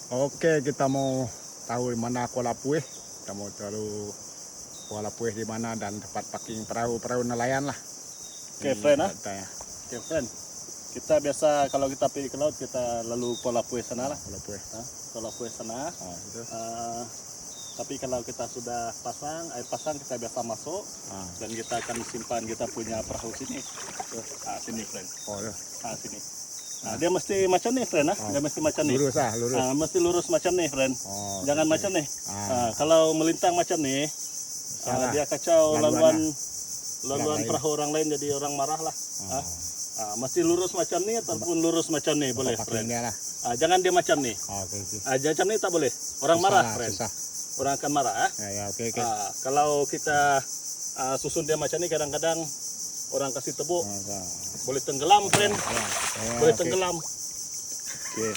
Oke, kita mau tahu di mana Kuala Puih. Kita mau tahu Kuala Puih di mana dan tempat parking perahu nelayan lah. Oke, friend ah. Kita ya. Oke, friend. Kita biasa kalau kita pergi ke laut kita lalu Kuala Puih sana lah. Kuala Puih. Kuala Puih sana. Itu. Tapi kalau kita sudah air pasang kita biasa masuk dan kita akan simpan kita punya perahu sini. Sini, friend. Oh ya. Sini. Dia mesti macam ni, friend ah. Dia mesti macam ni. Lurus lurus. Mesti lurus macam ni, friend. Oh, Jangan okay. macam ni. Kalau melintang macam ni, dia kacau laluan perahu orang lain, jadi orang marah lah. Mesti lurus macam ni ataupun lurus macam ni boleh, friend. Jangan dia macam ni. Jangan macam ni tak boleh. Orang marah, friend. Orang akan marah. Ya, oke. Kalau kita susun dia macam ni, kadang-kadang orang kasih tepuk, boleh tenggelam, friend. Boleh tenggelam. Oke.